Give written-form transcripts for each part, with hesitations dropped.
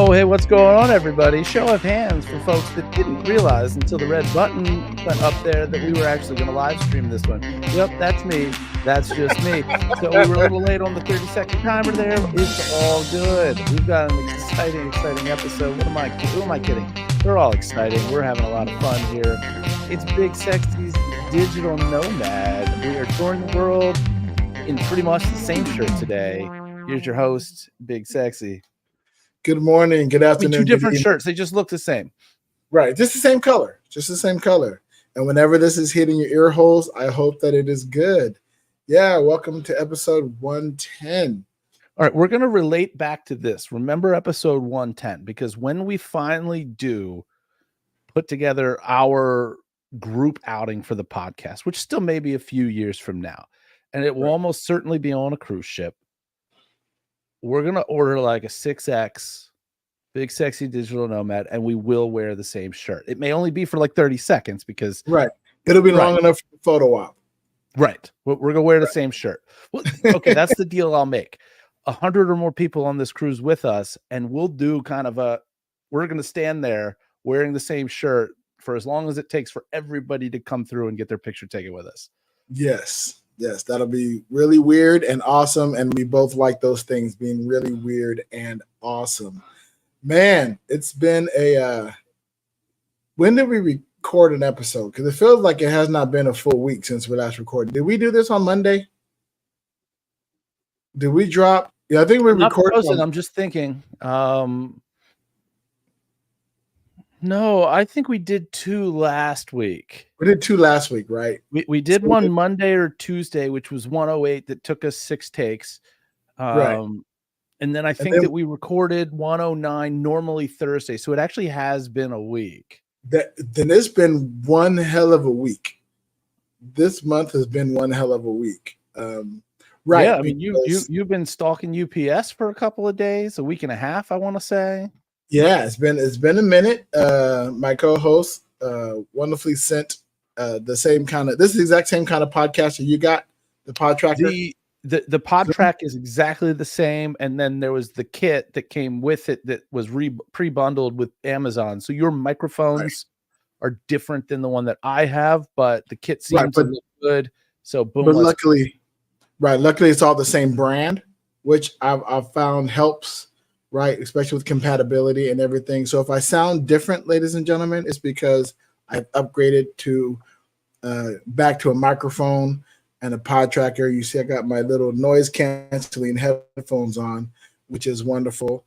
Oh, hey, what's going on, everybody? Show of hands for folks that didn't realize until the red button went up there that we were actually going to live stream this one. Yep, that's me. That's just me. So we were a little late on the 30-second timer there. It's all good. We've got an exciting episode. Who am I kidding? They're all exciting. We're having a lot of fun here. It's Big Sexy's Digital Nomad. We are touring the world in pretty much the same shirt today. Here's your host, Big Sexy. Good morning, good afternoon. Two different shirts. They just look the same. Right. Just the same color. And whenever this is hitting your ear holes, I hope that it is good. Yeah. Welcome to episode 110. All right. We're going to relate back to this. Remember episode 110, because when we finally do put together our group outing for the podcast, which still may be a few years from now, and it will almost certainly be on a cruise ship, we're going to order like a 6X Big Sexy Digital Nomad, and we will wear the same shirt. It may only be for like 30 seconds because... Right. It'll be long enough for the photo op. Right. We're going to wear the same shirt. Well, okay, that's the deal I'll make. 100 or more people on this cruise with us, and we'll do kind of we're going to stand there wearing the same shirt for as long as it takes for everybody to come through and get their picture taken with us. Yes, that'll be really weird and awesome. And we both like those things being really weird and awesome. Man, it's been when did we record an episode? Because it feels like it has not been a full week since we last recorded. Did we do this on Monday? Did we drop? Yeah, I think we recorded. I'm just thinking. No, I think we did 2 last week. We did 2 last week, right? We did one Monday or Tuesday, which was 108 that took us 6 takes. Right. And then I think that we recorded 109 normally Thursday. So it actually has been a week. Then it's been one hell of a week. This month has been one hell of a week. Right. Yeah, I mean, you've been stalking UPS for a couple of days, a week and a half, I want to say. Yeah, it's been a minute. My co-host wonderfully sent this is the exact same kind of podcaster you got, the Pod Tracker. The Pod Track is exactly the same, and then there was the kit that came with it that was pre-bundled with Amazon. So your microphones are different than the one that I have, but the kit seems to look good. So boom. But luckily it's all the same brand, which I've found helps. Right, especially with compatibility and everything. So if I sound different, ladies and gentlemen, it's because I've upgraded to back to a microphone and a Pod Tracker. You see, I got my little noise canceling headphones on, which is wonderful.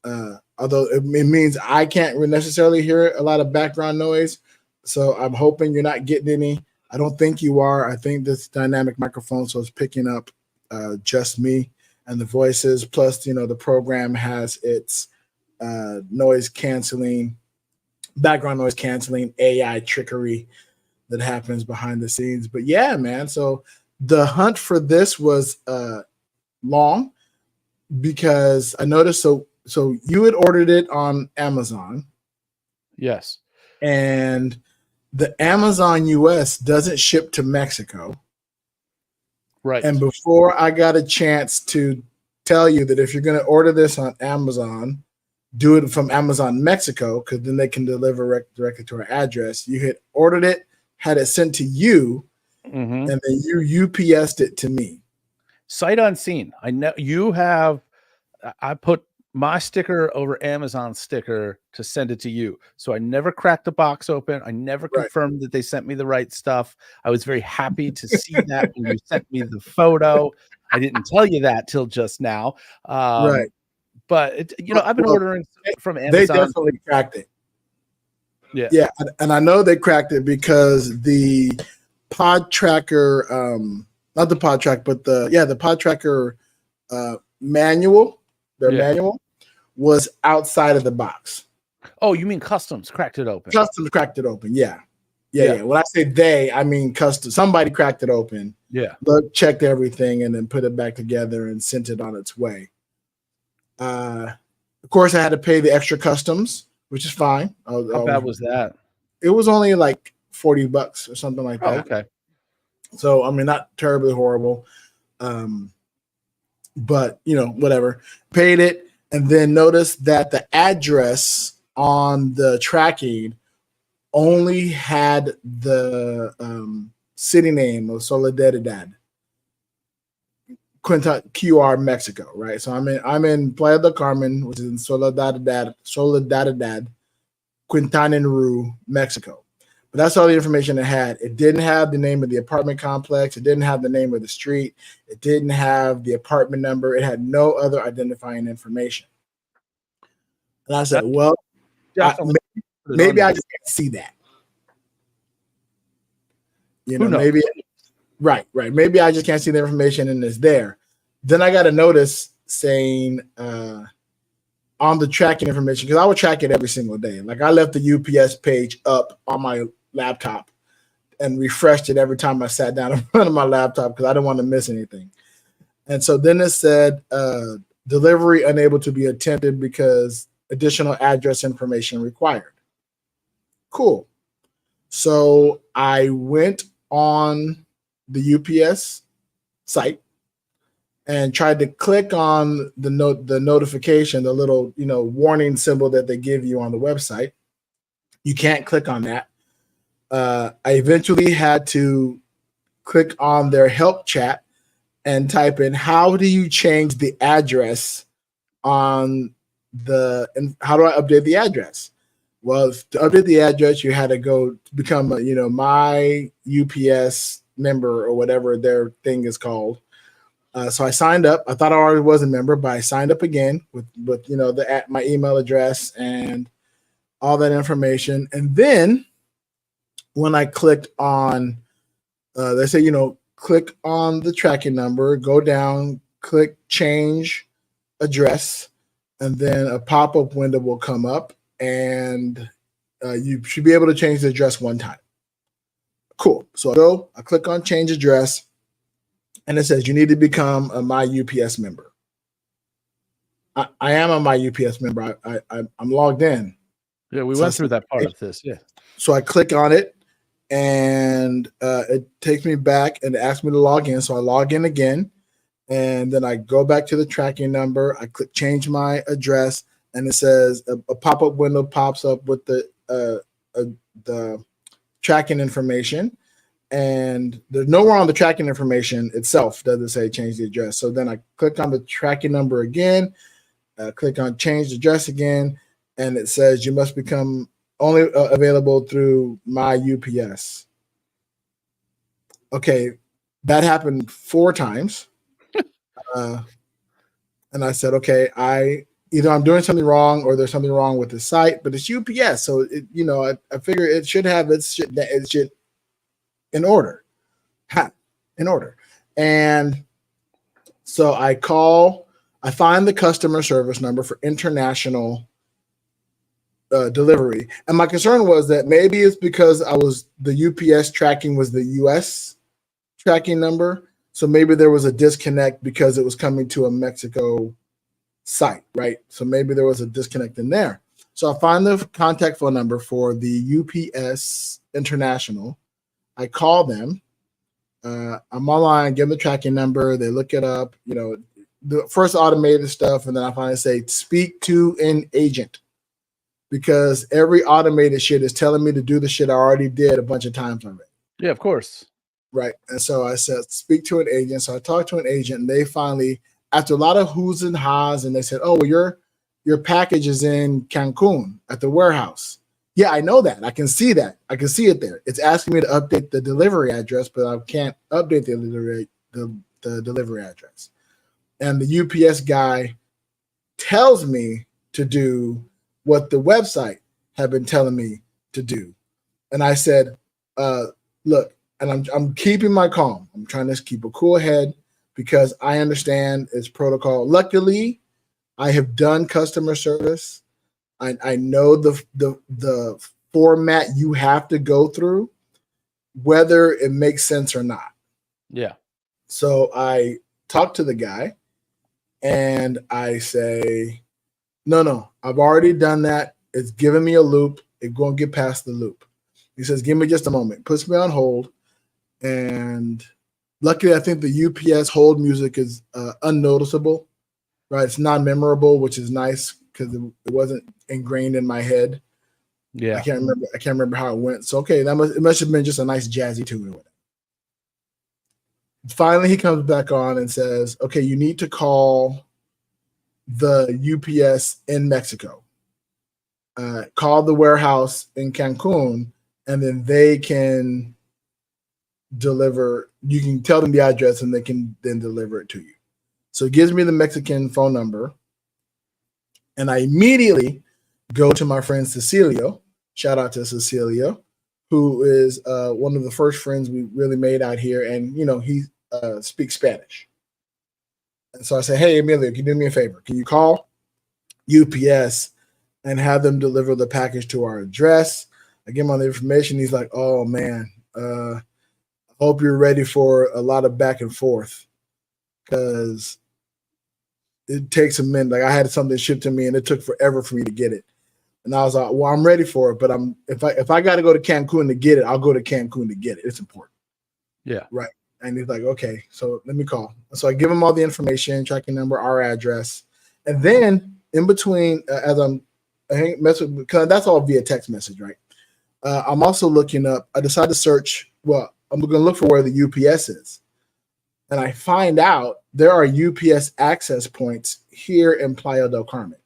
Although it means I can't necessarily hear a lot of background noise. So I'm hoping you're not getting any. I don't think you are. I think this dynamic microphone, so it's picking up just me and the voices, plus, the program has its background noise canceling AI trickery that happens behind the scenes. But yeah, man. So the hunt for this was long because I noticed. So you had ordered it on Amazon. Yes. And the Amazon US doesn't ship to Mexico. Right. And before I got a chance to tell you that if you're going to order this on Amazon, do it from Amazon Mexico, because then they can deliver directly to our address. You had ordered it, had it sent to you, and then you UPS'd it to me. Sight unseen. I know you have. I put my sticker over Amazon's sticker to send it to you. So I never cracked the box open. I never confirmed that they sent me the right stuff. I was very happy to see that when you sent me the photo. I didn't tell you that till just now. Right. But, I've been ordering from Amazon. They definitely cracked it. Yeah. Yeah. And I know they cracked it because the Pod Tracker, not the Pod Track, but the Pod Tracker manual, manual was outside of the box. Oh, you mean Customs cracked it open? Customs cracked it open. Yeah. When I say they, I mean Customs. Somebody cracked it open. Yeah. Checked everything and then put it back together and sent it on its way. Of course, I had to pay the extra customs, which is fine. How bad was that? It was only like $40 or something like that. Okay. So, I mean, not terribly horrible. But, whatever. Paid it. and then notice that the address on the tracking only had the city name of Soledad, Quinta QR, Mexico, right? So I'm in Playa del Carmen, which is in Soledad, Quintanan Roo, Mexico. But that's all the information it had. It didn't have the name of the apartment complex. It didn't have the name of the street. It didn't have the apartment number. It had no other identifying information. And I said, That's well, definitely put it on maybe I there. just can't see that. You Who know, knows? maybe right. Maybe I just can't see the information and it's there. Then I got a notice saying on the tracking information, because I would track it every single day. Like I left the UPS page up on my laptop and refreshed it every time I sat down in front of my laptop because I didn't want to miss anything. And so then it said delivery unable to be attempted because additional address information required. Cool. So I went on the UPS site and tried to click on the notification, the little warning symbol that they give you on the website. You can't click on that. I eventually had to click on their help chat and type in how do you change the address on and how do I update the address? Well, to update the address, you had to go become a, my UPS member or whatever their thing is called. So I signed up. I thought I already was a member, but I signed up again with my email address and all that information. And then when I clicked on, they say click on the tracking number, go down, click change address, and then a pop-up window will come up, and you should be able to change the address one time. Cool. So I click on change address, and it says you need to become a My UPS member. I am a My UPS member. I'm logged in. Yeah, we went through that part of this. Yeah. So I click on it, and it takes me back and asks me to log in. So I log in again, and then I go back to the tracking number. I click change my address, and it says a pop-up window pops up with the tracking information. And there's nowhere on the tracking information itself does it say change the address. So then I click on the tracking number again, click on change the address again, and it says you must become only available through My UPS. Okay, that happened 4 times. And I said, okay, either I'm doing something wrong or there's something wrong with the site, but it's UPS. So, I figure it should have it should in order. In order. And so I find the customer service number for international delivery. And my concern was that maybe it's because the UPS tracking was the US tracking number. So maybe there was a disconnect because it was coming to a Mexico site, right? So maybe there was a disconnect in there. So I find the contact phone number for the UPS International. I call them. I'm online, give them the tracking number. They look it up, the first automated stuff. And then I finally say, speak to an agent, because every automated shit is telling me to do the shit I already did a bunch of times already. Yeah, of course. Right. And so I said, speak to an agent. So I talked to an agent, and they finally, after a lot of who's and ha's, and they said, oh, well, your package is in Cancun at the warehouse. Yeah, I know that. I can see that. I can see it there. It's asking me to update the delivery address, but I can't update the delivery address. And the UPS guy tells me to do what the website had been telling me to do. And I said, look, and I'm keeping my calm. I'm trying to keep a cool head because I understand it's protocol. Luckily, I have done customer service. I know the format you have to go through, whether it makes sense or not. Yeah. So I talk to the guy and I say, no, I've already done that. It's giving me a loop. It won't get past the loop. He says, give me just a moment. Puts me on hold. And luckily, I think the UPS hold music is unnoticeable. right? It's non-memorable, which is nice because it wasn't ingrained in my head. Yeah. I can't remember how it went. So okay, it must have been just a nice jazzy tune. Finally, he comes back on and says, "Okay, you need to call the UPS in Mexico. Call the warehouse in Cancun, and then they can deliver. You can tell them the address, and they can then deliver it to you." So it gives me the Mexican phone number, and I immediately go to my friend Cecilio. Shout out to Cecilio, who is one of the first friends we really made out here, and he speaks Spanish. And so I say, "Hey, Emilio, can you do me a favor? Can you call UPS and have them deliver the package to our address?" I give him all the information. He's like, "Oh man, I hope you're ready for a lot of back and forth because it takes a minute. Like I had something shipped to me and it took forever for me to get it." And I was like, "Well, I'm ready for it, but if I got to go to Cancun to get it, I'll go to Cancun to get it. It's important." Yeah. Right. And he's like, "Okay, so let me call." So I give him all the information, tracking number, our address, and then in between, as I'm messing, because that's all via text message, right? I'm also looking up. I decided to search. Well, I'm going to look for where the UPS is, and I find out there are UPS access points here in Playa del Carmen.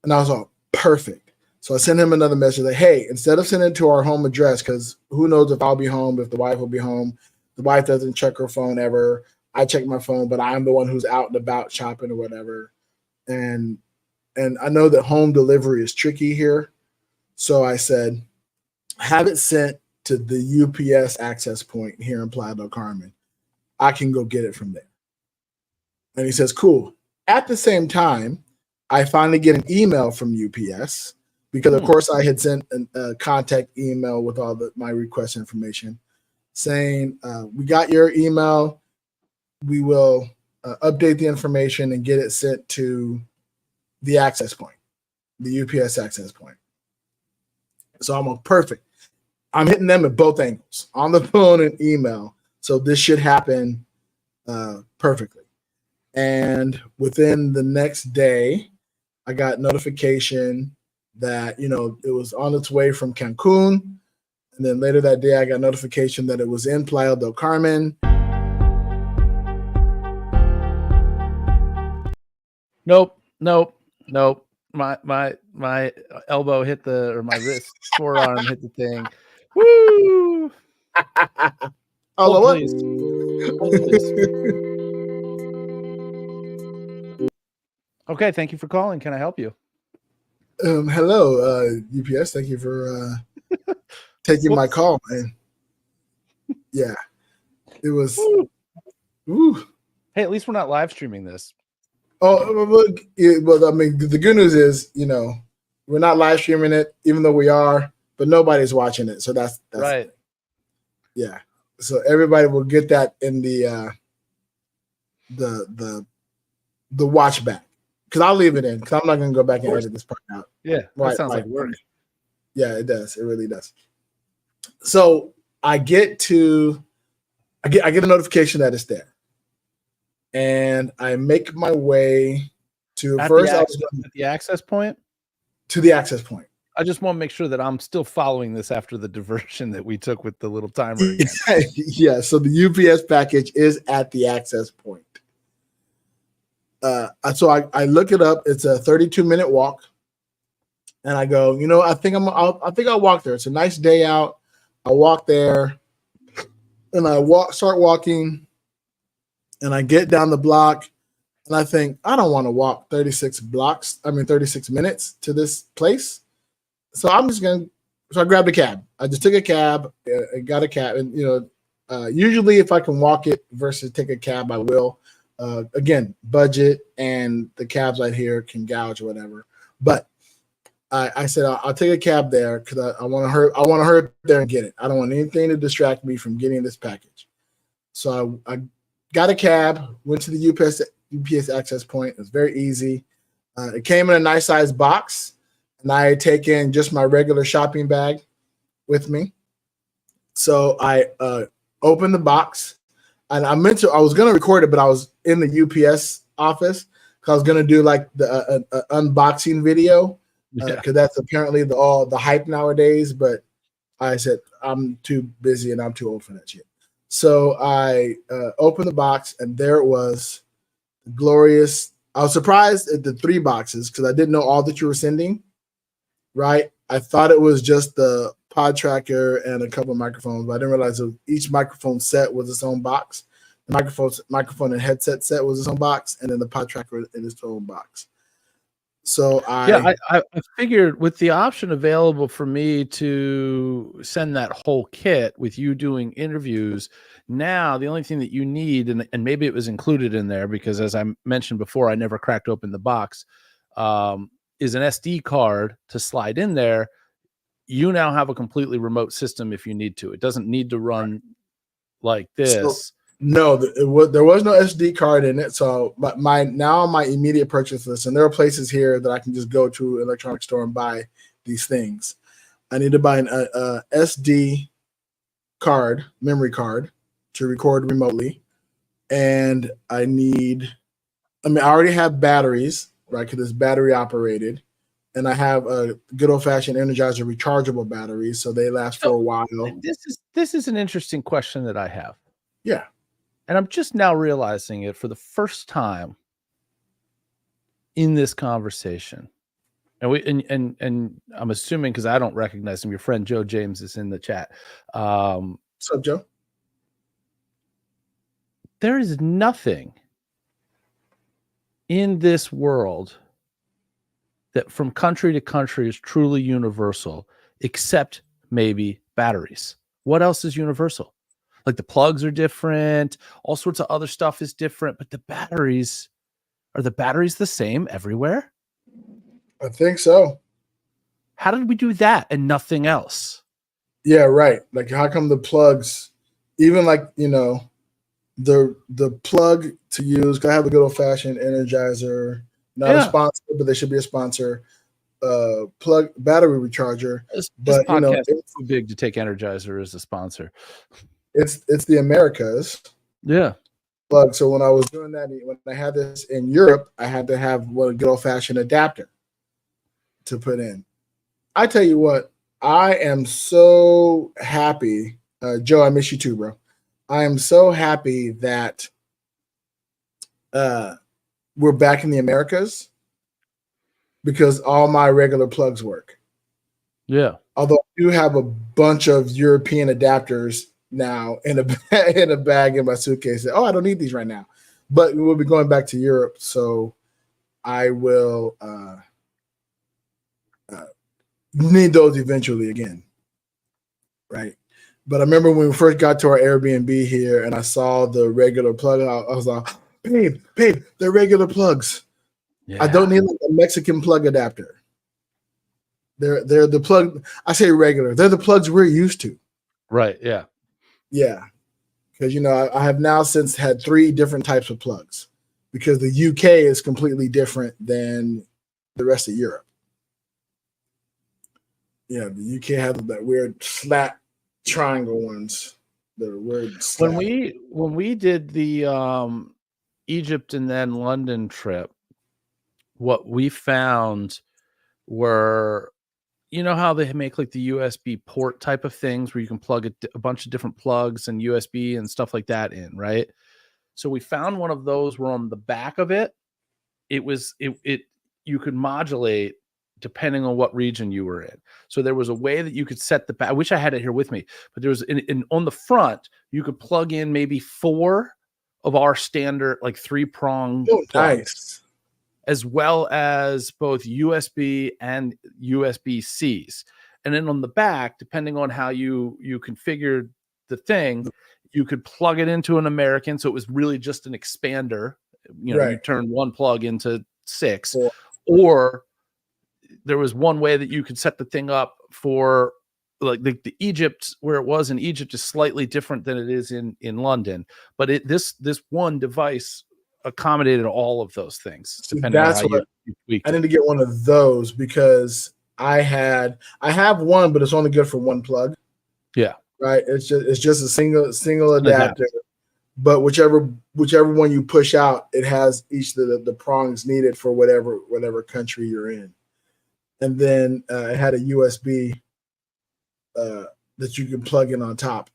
And I was like, perfect. So I sent him another message like, "Hey, instead of sending it to our home address, because who knows if I'll be home, if the wife will be home. The wife doesn't check her phone ever. I check my phone, but I'm the one who's out and about shopping or whatever. And I know that home delivery is tricky here. So I said, have it sent to the UPS access point here in Playa del Carmen. I can go get it from there." And he says, "Cool." At the same time, I finally get an email from UPS because, of course, I had sent a contact email with all my request information saying, "We got your email. We will update the information and get it sent to the access point, the UPS access point." So I'm like, perfect. I'm hitting them at both angles, on the phone and email. So this should happen perfectly. And within the next day, I got notification that, it was on its way from Cancun. And then later that day, I got notification that it was in Playa del Carmen. Nope. My elbow hit my wrist, forearm hit the thing. Woo! Hold, please. Hold, please. Okay, thank you for calling. Can I help you? Hello, UPS. Thank you for taking my call, man. Yeah, it was. Woo. Hey, at least we're not live streaming this. Oh, look. Well, I mean, the good news is, we're not live streaming it, even though we are, but nobody's watching it. So that's right. Yeah. So everybody will get that in the watch back. Because I'll leave it in, because I'm not going to go back and edit this part out. Yeah, that sounds like work. Yeah, it does. It really does. So I get a notification that it's there, and I make my way to at the access point. To the access point. I just want to make sure that I'm still following this after the diversion that we took with the little timer again. Yeah. So the UPS package is at the access point. So I look it up. It's a 32-minute walk, and I go, I think I'll walk there. It's a nice day out. I walk there, and I start walking, and I get down the block, and I think I don't want to walk 36 minutes to this place. So I grabbed a cab. I just took a cab. I got a cab, and usually if I can walk it versus take a cab, I will. Again, budget, and the cabs right here can gouge or whatever. But I said I'll take a cab there because I want to hurry. I want to hurry there and get it. I don't want anything to distract me from getting this package. So I got a cab, went to the UPS access point. It was very easy. It came in a nice sized box, and I had taken just my regular shopping bag with me. So I opened the box. And I was going to record it, but I was in the UPS office because I was gonna do like the unboxing video Yeah. because that's apparently all the hype nowadays. But I said I'm too busy and I'm too old for that shit. So I opened the box and there it was, glorious. I was surprised at the 3 boxes because I didn't know all that you were sending. Right, I thought it was just the pod tracker and a couple of microphones, but I didn't realize each microphone set was its own box. The microphone and headset set was its own box, and then the pod tracker in its own box. So I figured with the option available for me to send that whole kit with you doing interviews, now the only thing that you need, and maybe it was included in there because as I mentioned before, I never cracked open the box, is an SD card to slide in there. You now have a completely remote system if you need to. It doesn't need to run like this. So, no, there was no SD card in it. So my immediate purchase list, and there are places here that I can just go to an electronics store and buy these things. I need to buy an SD card, memory card, to record remotely, and I already have batteries, right? Because it's battery operated. And I have a good old-fashioned Energizer rechargeable batteries, so they last for a while. This is an interesting question that I have. Yeah. And I'm just now realizing it for the first time in this conversation. And I'm assuming because I don't recognize him, your friend Joe James is in the chat. What's up, Joe? There is nothing in this world that from country to country is truly universal, except maybe batteries. What else is universal? Like the plugs are different, all sorts of other stuff is different, but are the batteries the same everywhere? I think so. How did we do that and nothing else? Yeah, right. Like how come the plugs, even like, the plug to use, because I have a good old-fashioned Energizer, not a sponsor, but they should be a sponsor. Plug battery recharger. This but podcast is too big to take Energizer as a sponsor. It's the Americas. Yeah. Plug. So when I was doing that, when I had this in Europe, I had to have a good old-fashioned adapter to put in. I tell you what, I am so happy. Joe, I miss you too, bro. I am so happy that we're back in the Americas because all my regular plugs work. Yeah. Although I do have a bunch of European adapters now in a bag in my suitcase. Oh, I don't need these right now. But we'll be going back to Europe, so I will need those eventually again. Right. But I remember when we first got to our Airbnb here and I saw the regular plug, I was like, babe, they're regular plugs. Yeah. I don't need like a Mexican plug adapter. They're the plug. I say regular. They're the plugs we're used to. Right. Yeah. Yeah. Because, I have now since had 3 different types of plugs because the UK is completely different than the rest of Europe. Yeah. The UK has that weird slat triangle ones. The weird slat. When we did the Egypt and then London trip, what we found were, how they make like the USB port type of things where you can plug a bunch of different plugs and USB and stuff like that in, right? So we found one of those where on the back of it, you could modulate depending on what region you were in. So there was a way that you could set the back. I wish I had it here with me, but there was on the front, you could plug in maybe 4 of our standard, like 3-prong plugs. Nice. As well as both USB and USB-Cs. And then on the back, depending on how you configured the thing, you could plug it into an American. So it was really just an expander. You turn 1 plug into 6. Yeah. Or there was one way that you could set the thing up for like the Egypt, where it was in Egypt is slightly different than it is in London. But this one device accommodated all of those things. That's what I need to get one of those because I have one, but it's only good for 1 plug. Yeah. Right. It's just a single adapter. but whichever one you push out, it has each of the prongs needed for whatever country you're in. And then it had a USB that you can plug in on top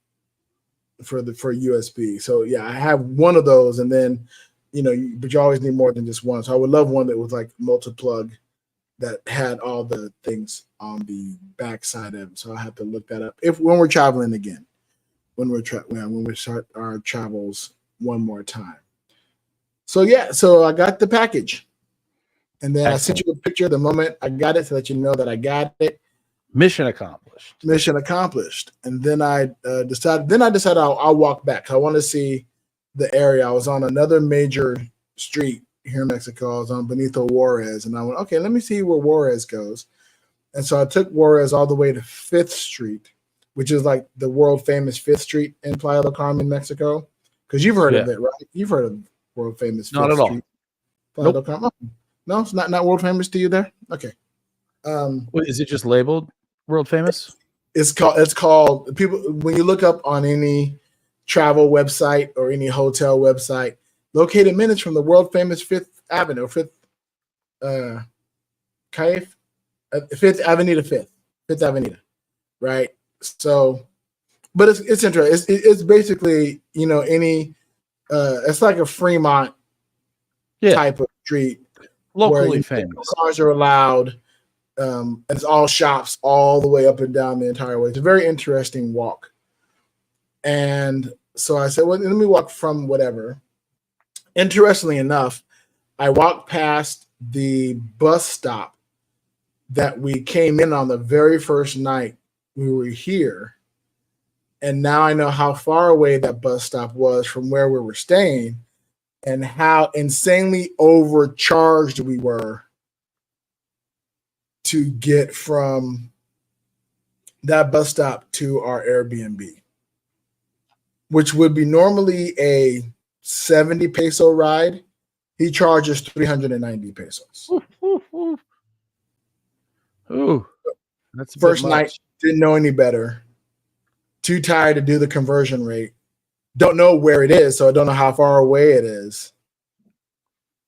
for USB. So yeah, I have one of those, and then but you always need more than just one. So I would love one that was like multi-plug that had all the things on the back side of it. So I have to look that up when we're traveling again, when we start our travels one more time. So yeah, so I got the package, and then I sent you a picture the moment I got it to let you know that I got it. Mission accomplished. Mission accomplished. And then I decided I'll walk back. I want to see the area. I was on another major street here in Mexico. I was on Benito Juarez, and I went, okay, let me see where Juarez goes. And so I took Juarez all the way to 5th Street, which is like the world famous 5th Street in Playa del Carmen, Mexico. Because you've heard of it, right? You've heard of world famous 5th Not at all. Street. Playa del Carmen. Oh, no, it's not world famous to you there? Okay. Is it just labeled world famous? It's called people when you look up on any travel website or any hotel website, located minutes from the world famous Fifth Avenida, Fifth Avenida, right? So, but it's interesting. It's basically any it's like a Fremont type of street, locally famous. No cars are allowed. It's all shops all the way up and down the entire way. It's a very interesting walk. And so I said, well, let me walk from whatever. Interestingly enough, I walked past the bus stop that we came in on the very first night we were here. And now I know how far away that bus stop was from where we were staying and how insanely overcharged we were to get from that bus stop to our Airbnb, which would be normally a 70 peso ride. He charges 390 pesos. Ooh, that's first night. Didn't know any better. Too tired to do the conversion rate. Don't know where it is, so I don't know how far away it is.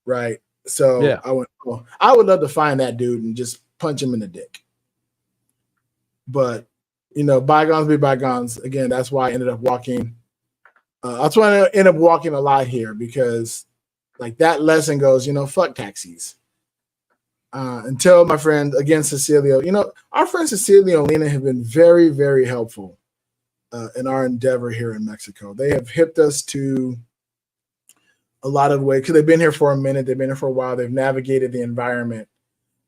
Right. So yeah. I went, oh, I would love to find that dude and just punch him in the dick. But, bygones be bygones. Again, that's why I ended up walking. That's why I ended up walking a lot here because, like, that lesson goes, fuck taxis. Until my friend, again, Cecilio, our friend Cecilio and Lena have been very, very helpful in our endeavor here in Mexico. They have hipped us to a lot of ways because they've been here for a minute. They've been here for a while. They've navigated the environment.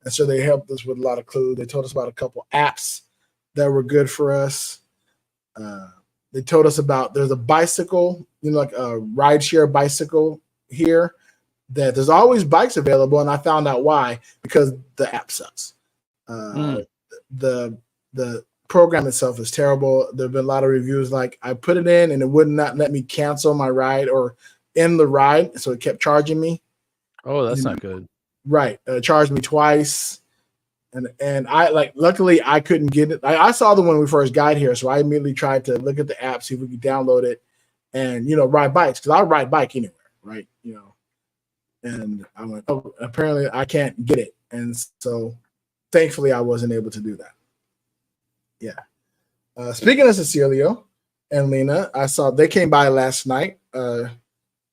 And so they helped us with a lot of clues. They told us about a couple apps that were good for us. They told us about there's a bicycle, like a rideshare bicycle here, that there's always bikes available. And I found out why, because the app sucks. The program itself is terrible. There have been a lot of reviews like I put it in and it would not let me cancel my ride or end the ride. So it kept charging me. Oh, that's not good. Right. Charged me twice. And I luckily I couldn't get it. I saw the one when we first got here. So I immediately tried to look at the app, see if we could download it and, ride bikes. Cause I'll ride bike anywhere. Right. And I went, oh, apparently I can't get it. And so thankfully I wasn't able to do that. Yeah. Speaking of Cecilio and Lena, I saw they came by last night.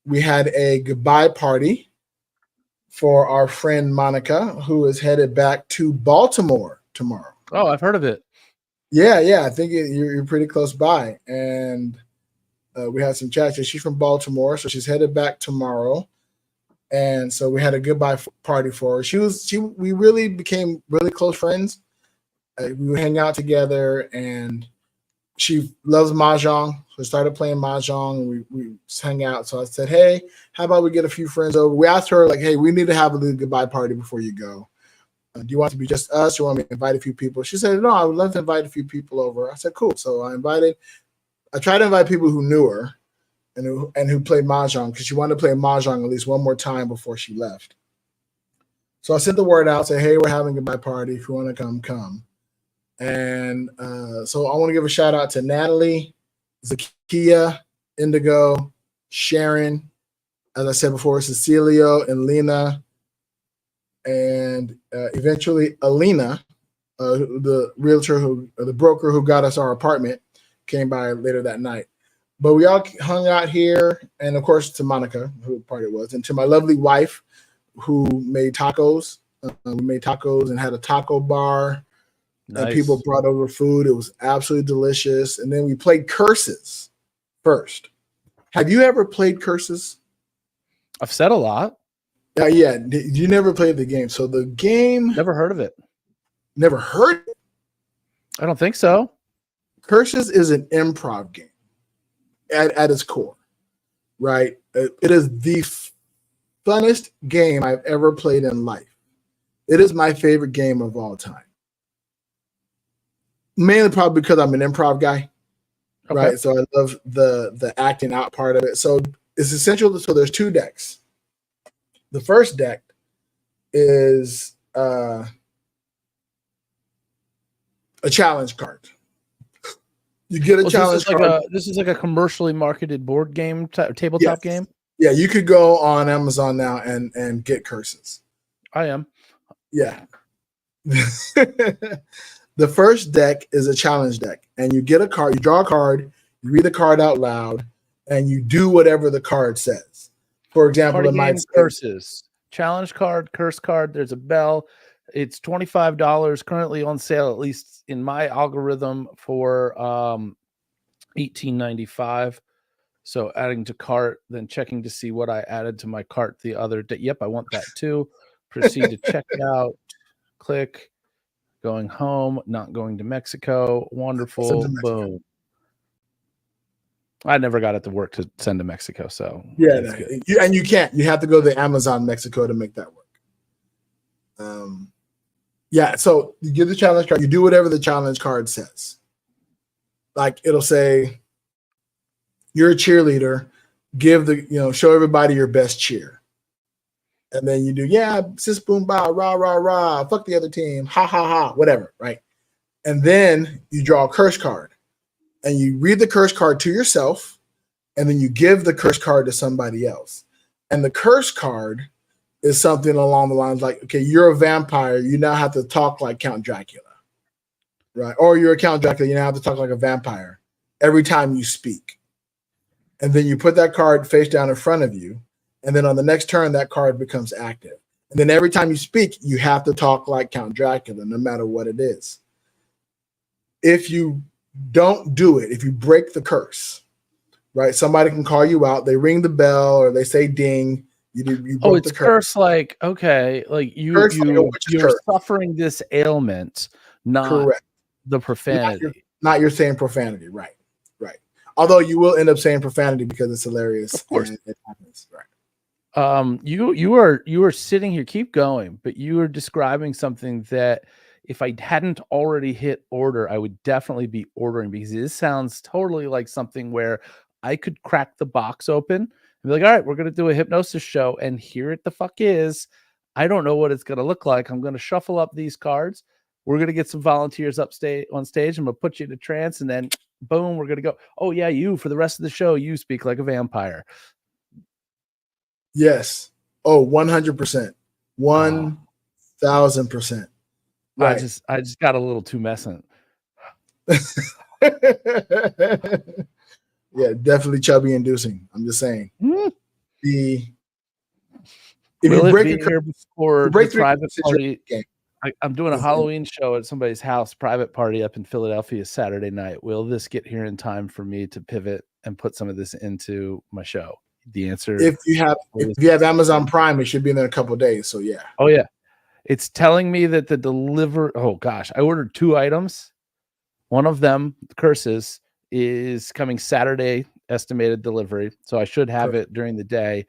We had a goodbye party for our friend Monica, who is headed back to Baltimore tomorrow. Oh, I've heard of it. Yeah. I think you're pretty close by. And we had some chats. She's from Baltimore, so she's headed back tomorrow. And so we had a goodbye party for her. We really became really close friends. We would hang out together, and she loves mahjong. So we started playing mahjong, and we hung out. So I said, hey, how about we get a few friends over? We asked her, like, hey, we need to have a little goodbye party before you go. Do you want it to be just us, or want me to invite a few people? She said, no, I would love to invite a few people over. I said, cool. So I tried to invite people who knew her and who played mahjong, because she wanted to play mahjong at least one more time before she left. So I sent the word out, say, hey, we're having a goodbye party. If you want to come, come. And so I want to give a shout out to Natalie, Zakia, Indigo, Sharon, as I said before, Cecilio and Lena, and eventually Alina, the realtor the broker who got us our apartment, came by later that night. But we all hung out here, and of course to Monica, who part it was, and to my lovely wife, who made tacos. We made tacos and had a taco bar. Nice. And people brought over food. It was absolutely delicious. And then we played Curses first. Have you ever played Curses? I've said a lot. Yeah. You never played the game. So the game. Never heard of it. Never heard it? I don't think so. Curses is an improv game at its core, right? It is the funnest game I've ever played in life. It is my favorite game of all time. Mainly probably because I'm an improv guy, right? So I love the acting out part of it. So it's essential. So there's 2 decks. The first deck is a challenge card. You get a challenge card. This is like a commercially marketed board game, tabletop game? Yeah, you could go on Amazon now and get Curses. I am. Yeah. The first deck is a challenge deck, and you get a card, you draw a card, you read the card out loud, and you do whatever the card says. For example, it might say Curses. Challenge card, curse card, there's a bell. It's $25 currently on sale, at least in my algorithm, for $18.95. So adding to cart, then checking to see what I added to my cart the other day. Yep, I want that too. Proceed to check out. Click. Going home, not going to Mexico. Wonderful. Boom. I never got it to work to send to Mexico, so yeah, and you can't. You have to go to Amazon Mexico to make that work. Yeah, so you give the challenge card. You do whatever the challenge card says. Like it'll say, "You're a cheerleader. Show everybody your best cheer." And then you do, sis boom ba rah rah rah, fuck the other team, ha ha ha, whatever, right? And then you draw a curse card, and you read the curse card to yourself, and then you give the curse card to somebody else. And the curse card is something along the lines like, okay, you're a vampire, you now have to talk like Count Dracula, right? Or you're a Count Dracula, you now have to talk like a vampire every time you speak. And then you put that card face down in front of you. And then on the next turn, that card becomes active. And then every time you speak, you have to talk like Count Dracula, no matter what it is. If you don't do it, if you break the curse, right? Somebody can call you out. They ring the bell or they say ding. You broke it's the curse. Like, okay, like you're suffering this ailment, not correct. The profanity. Not you're saying profanity, right? Right. Although you will end up saying profanity because it's hilarious. Of course, it happens, right? You are sitting here, keep going, but you are describing something that if I hadn't already hit order, I would definitely be ordering, because this sounds totally like something where I could crack the box open and be like, all right, we're going to do a hypnosis show, and here it the fuck is. I don't know what it's going to look like. I'm going to shuffle up these cards. We're going to get some volunteers on stage. I'm going to put you in a trance, and then boom, we're going to go. Oh yeah, you, for the rest of the show, you speak like a vampire. Yes. Oh, 100%. 1,000%. Right. I just got a little too messant. Yeah, definitely chubby inducing. I'm just saying. If you break here before the private party, I'm doing a Halloween show at somebody's house, private party up in Philadelphia Saturday night. Will this get here in time for me to pivot and put some of this into my show? The answer, if you have Amazon Prime, it should be in a couple of days. So yeah. Oh yeah, it's telling me that oh gosh, I ordered 2 items. One of them, Curses, is coming Saturday, estimated delivery. So I should have it during the day,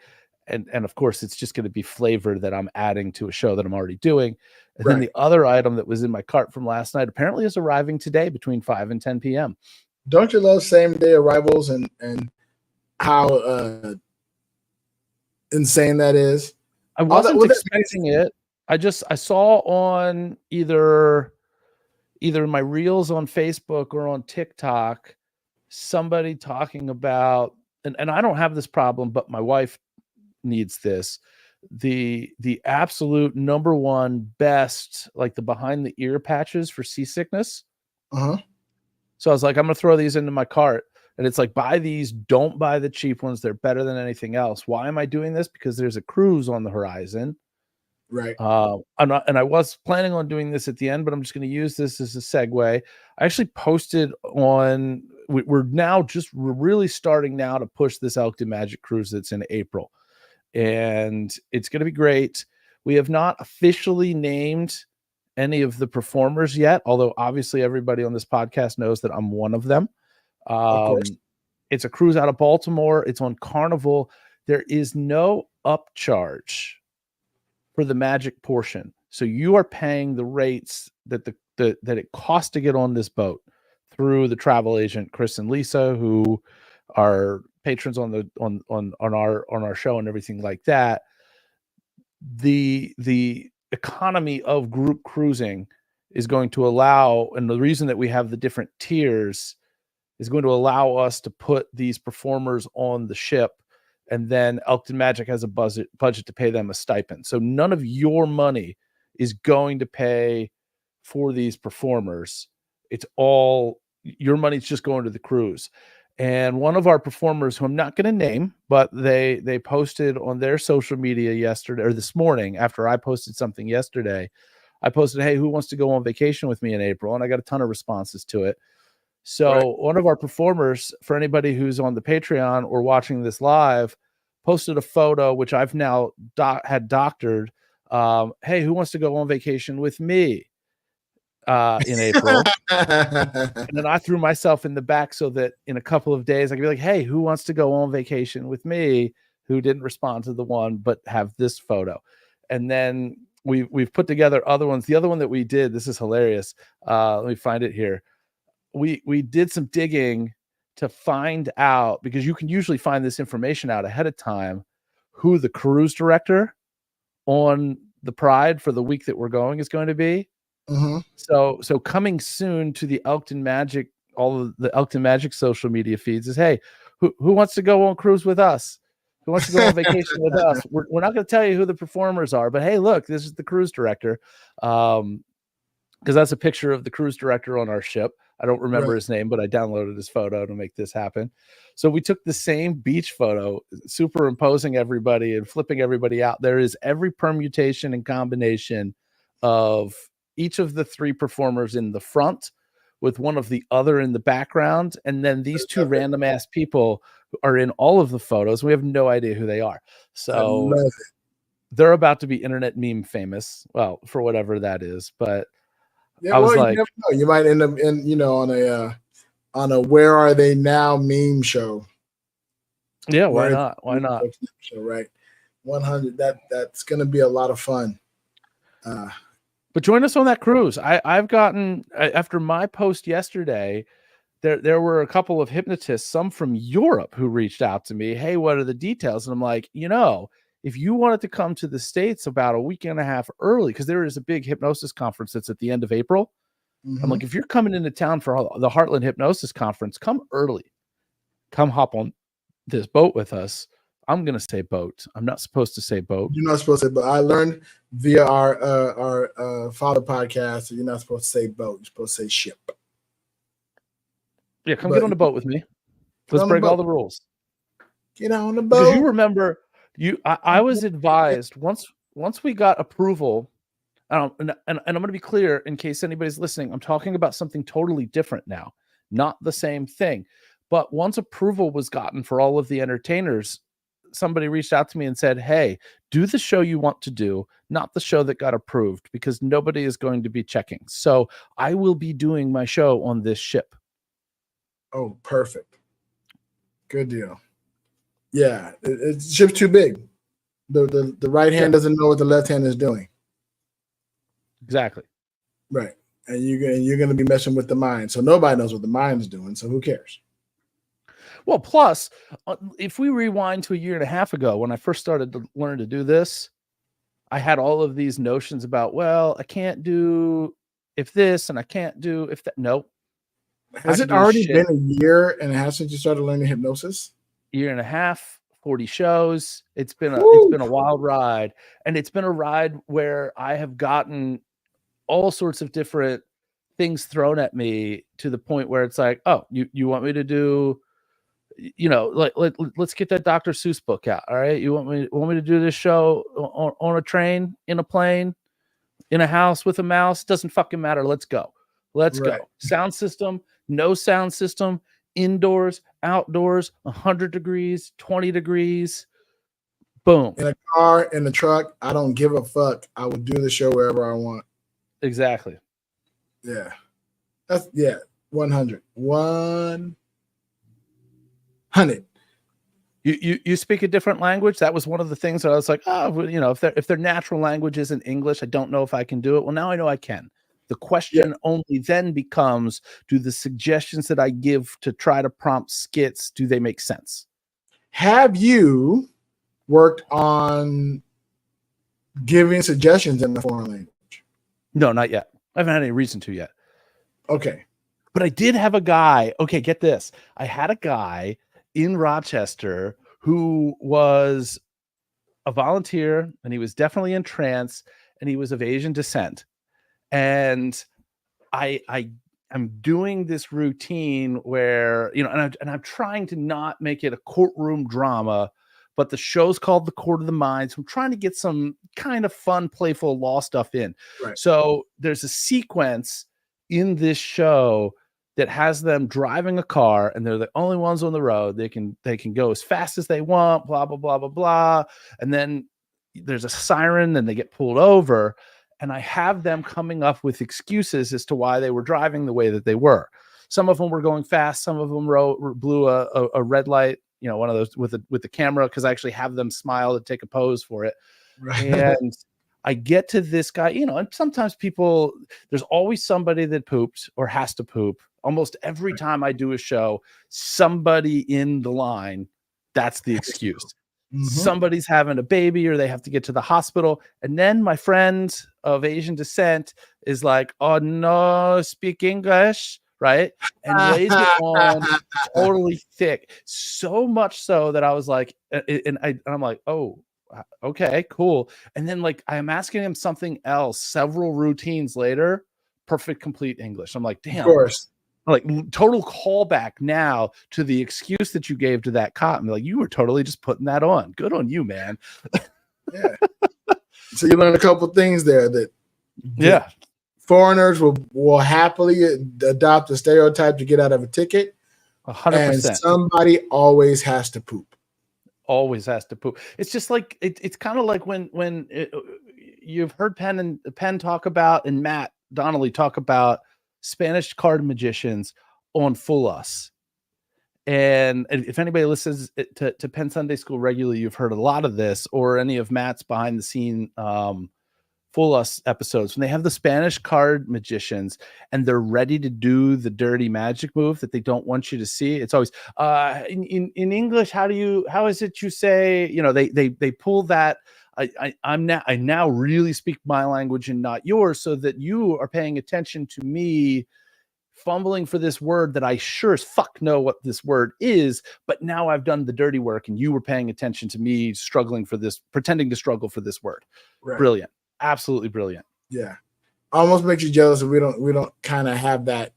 and of course it's just going to be flavor that I'm adding to a show that I'm already doing. And then the other item that was in my cart from last night apparently is arriving today between 5 and 10 p.m. Don't you love same day arrivals and how insane that is? I wasn't expecting it. I saw on either my reels on Facebook or on TikTok somebody talking about and I don't have this problem, but my wife needs this. The absolute number one best, like the behind the ear patches for seasickness. Uh-huh. So I was like, I'm gonna throw these into my cart. And it's like, buy these, don't buy the cheap ones. They're better than anything else. Why am I doing this? Because there's a cruise on the horizon. Right. I was planning on doing this at the end, but I'm just going to use this as a segue. I actually posted on, we're really starting now to push this Elkton Magic cruise that's in April. And it's going to be great. We have not officially named any of the performers yet, although obviously everybody on this podcast knows that I'm one of them. Of course. It's a cruise out of Baltimore. It's on Carnival. There is no upcharge for the Magic portion. So you are paying the rates that that it costs to get on this boat through the travel agent Chris and Lisa, who are patrons on our show and everything like that. The economy of group cruising is going to allow, and the reason that we have the different tiers is going to allow us to put these performers on the ship, and then Elkton Magic has a budget to pay them a stipend. So none of your money is going to pay for these performers. It's all your money's just going to the cruise. And one of our performers, who I'm not going to name, but they posted on their social media yesterday or this morning after I posted something yesterday. I posted, hey, who wants to go on vacation with me in April? And I got a ton of responses to it. So right. One of our performers, for anybody who's on the Patreon or watching this live, posted a photo, which I've now had doctored. Hey, who wants to go on vacation with me in April? And then I threw myself in the back so that in a couple of days I could be like, hey, who wants to go on vacation with me? Who didn't respond to the one, but have this photo. And then we've put together other ones. The other one that we did, this is hilarious. Let me find it here. We did some digging to find out, because you can usually find this information out ahead of time, who the cruise director on the Pride for the week that we're going is going to be. Mm-hmm. So coming soon to the Elkton Magic, all of the Elkton Magic social media feeds is, hey, who wants to go on cruise with us? Who wants to go on vacation with us? We're not going to tell you who the performers are, but hey, look, this is the cruise director. Because that's a picture of the cruise director on our ship. I don't remember his name, but I downloaded his photo to make this happen. So we took the same beach photo, superimposing everybody and flipping everybody out. There is every permutation and combination of each of the three performers in the front with one of the other in the background. And then these two random ass people are in all of the photos. We have no idea who they are. So they're about to be internet meme famous. Well, for whatever that is, but yeah, I was like, you never know. You might end up in, on a Where Are They Now meme show. Yeah, why not? Why not? Show, right. 100. That's going to be a lot of fun. But join us on that cruise. I've gotten, after my post yesterday, there were a couple of hypnotists, some from Europe, who reached out to me. Hey, what are the details? And I'm like, if you wanted to come to the States about a week and a half early, because there is a big hypnosis conference that's at the end of April. Mm-hmm. I'm like, if you're coming into town for the Heartland Hypnosis Conference, come early. Come hop on this boat with us. I'm going to say boat. I'm not supposed to say boat. You're not supposed to say boat. I learned via our father podcast that you're not supposed to say boat. You're supposed to say ship. Yeah, get on the boat with me. Let's break all the rules. Get on the boat. Because you remember... I was advised once we got approval, and I'm going to be clear in case anybody's listening. I'm talking about something totally different now, not the same thing. But once approval was gotten for all of the entertainers, somebody reached out to me and said, hey, do the show you want to do, not the show that got approved, because nobody is going to be checking. So I will be doing my show on this ship. Oh, perfect. Good deal. Yeah, it's ship's too big. The right hand doesn't know what the left hand is doing. Exactly. Right. And you're going to be messing with the mind. So nobody knows what the mind is doing. So who cares? Well, plus, if we rewind to a year and a half ago, when I first started to learn to do this, I had all of these notions about, well, I can't do if this and I can't do if that. Nope. Has it already been a year and a half since you started learning hypnosis? year and a half, 40 shows. It's been Woo! a wild ride, and it's been a ride where I have gotten all sorts of different things thrown at me to the point where it's like, oh, you want me to do, let's get that Dr. Seuss book out. All right, you want me to do this show on a train, in a plane, in a house with a mouse? Doesn't fucking matter. Let's go. Let's Right. go. Sound system, no sound system, indoors, outdoors, 100 degrees, 20 degrees. Boom. In a car, in the truck, I don't give a fuck. I would do the show wherever I want. Exactly. Yeah. 100. 100. You speak a different language. That was one of the things that I was like, if their natural language isn't English, I don't know if I can do it. Well, now I know I can. The question only then becomes, do the suggestions that I give to try to prompt skits, do they make sense? Have you worked on giving suggestions in the foreign language? No, not yet. I haven't had any reason to yet. Okay. But I did have a guy. Okay, get this. I had a guy in Rochester who was a volunteer, and he was definitely in trance, and he was of Asian descent. And I'm doing this routine where, and I'm trying to not make it a courtroom drama, but the show's called The Court of the Mind. So I'm trying to get some kind of fun, playful law stuff in. Right. So there's a sequence in this show that has them driving a car, and they're the only ones on the road. They can go as fast as they want, blah, blah, blah, blah, blah. And then there's a siren, and they get pulled over. And I have them coming up with excuses as to why they were driving the way that they were. Some of them were going fast. Some of them blew a red light, one of those with the camera, because I actually have them smile to take a pose for it. Right. And I get to this guy, and sometimes there's always somebody that poops or has to poop. Almost every time I do a show, somebody in the line, that's the excuse. Mm-hmm. Somebody's having a baby, or they have to get to the hospital. And then my friend of Asian descent is like, oh, no, speak English, right? And lays it on totally thick. So much so that I was like, and I'm like, oh, okay, cool. And then I'm asking him something else several routines later, perfect, complete English. I'm like, damn. Of course. Like total callback now to the excuse that you gave to that cop. Like, you were totally just putting that on. Good on you, man. Yeah. So you learned a couple things there that foreigners will happily adopt a stereotype to get out of a ticket. 100%. And somebody always has to poop. Always has to poop. It's just like it's kind of like when you've heard Penn talk about, and Matt Donnelly talk about Spanish card magicians on Full Us. And if anybody listens to Penn Sunday School regularly, you've heard a lot of this, or any of Matt's behind the scene Full Us episodes, when they have the Spanish card magicians and they're ready to do the dirty magic move that they don't want you to see. It's always in English. How is it you say, they pull that. I now really speak my language and not yours, so that you are paying attention to me fumbling for this word that I sure as fuck know what this word is, but now I've done the dirty work, and you were paying attention to me struggling for this, pretending to struggle for this word. Right. Brilliant. Absolutely brilliant. Yeah. Almost makes you jealous that we don't kind of have that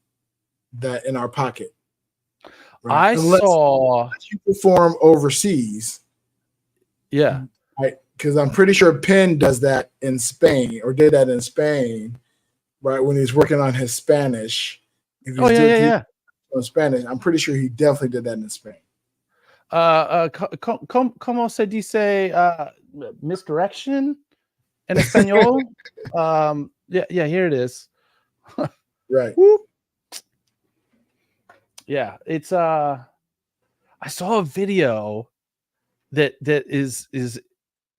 in our pocket. Right? Unless you perform overseas. Yeah. Right. Because I'm pretty sure Penn does that in Spain, or did that in Spain, right? When he's working on his Spanish. On Spanish, I'm pretty sure he definitely did that in Spain. ¿Cómo se dice misdirection in español? Yeah, here it is. Right. Yeah, it's I saw a video that is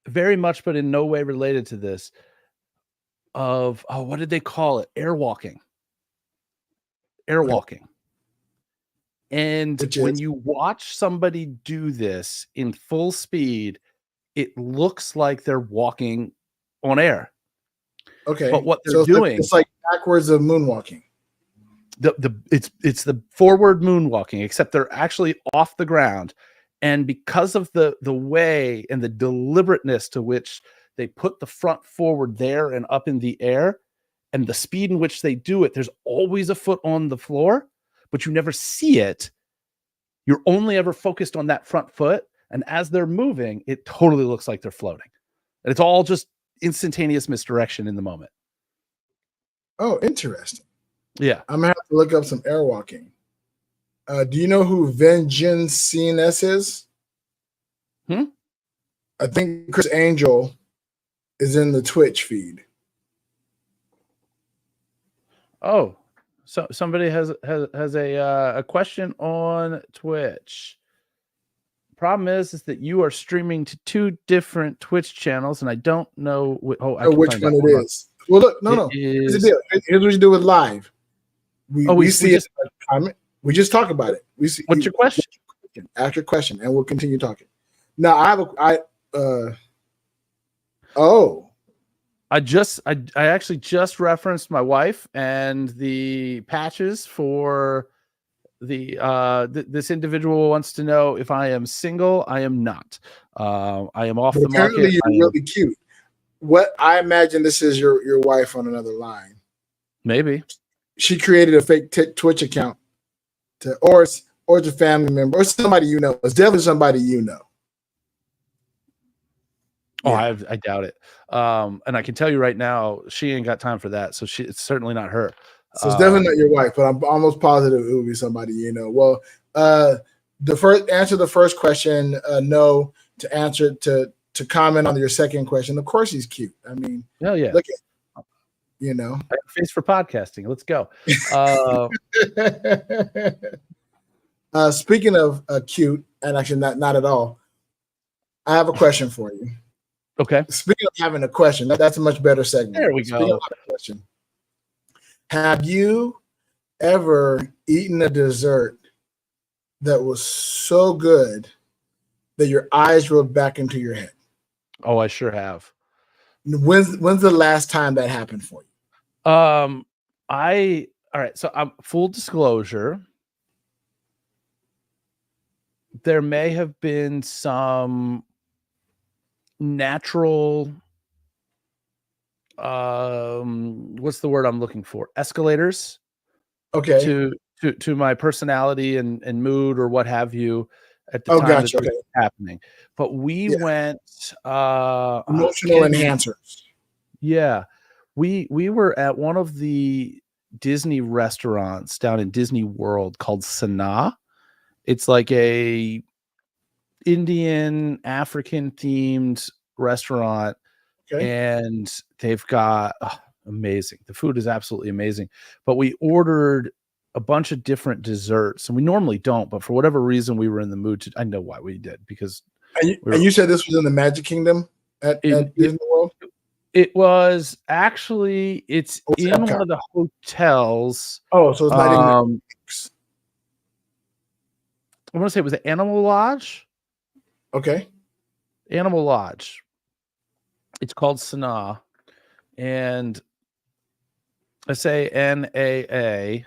very much, but in no way related to this, of what did they call it? Airwalking. And when you watch somebody do this in full speed, it looks like they're walking on air. Okay. But what they're doing, it's like backwards of moonwalking. It's the forward moonwalking, except they're actually off the ground, And because of the way and the deliberateness to which they put the front forward there and up in the air, and the speed in which they do it, there's always a foot on the floor, but you never see it. You're only ever focused on that front foot. And as they're moving, it totally looks like they're floating. And it's all just instantaneous misdirection in the moment. Oh, interesting. Yeah. I'm going to have to look up some airwalking. Do you know who Vengeance CNS is? I think Chris Angel is in the Twitch feed. Oh, so somebody has a question on Twitch. Problem is that you are streaming to 2 different Twitch channels, and I don't know which one it is. Well, look, no. Here's the deal. Here's what you do with live. We see it. We just talk about it. We see. What's your question? Ask your question, and we'll continue talking. Now, I actually just referenced my wife and the patches for the this individual wants to know if I am single. I am not. I am off the market. Apparently, you're really cute. What I imagine this is your wife on another line. Maybe she created a fake Twitch account or it's a family member or somebody you know. It's definitely somebody you know. Oh, yeah. I doubt it. And I can tell you right now, she ain't got time for that. So it's certainly not her. So it's definitely not your wife, but I'm almost positive it would be somebody you know. Well, answer the first question, no. To answer to comment on your second question, of course he's cute. I mean, hell yeah. Look at, you know, I have a face for podcasting. Let's go. Speaking of cute, and actually not at all, I have a question for you. Okay. Speaking of having a question, that's a much better segment. There we Speaking go. Of a question, have you ever eaten a dessert that was so good that your eyes rolled back into your head? Oh, I sure have. When's the last time that happened for you? All right. So I'm full disclosure. There may have been some natural what's the word I'm looking for? Escalators. Okay. To my personality and mood or what have you at the time that this was happening. But we went emotional enhancers. Yeah. We were at one of the Disney restaurants down in Disney World called Sanaa. It's like a Indian African themed restaurant. Okay. And they've got amazing. The food is absolutely amazing. But we ordered a bunch of different desserts, and we normally don't, but for whatever reason, we were in the mood to. I know why we did, because. And you said this was in the Magic Kingdom at Disney World? It was actually. It's in one of the hotels. Oh, so it's not in. I want to say it was the Animal Lodge. Okay. Animal Lodge. It's called Sanaa, and I say NAA.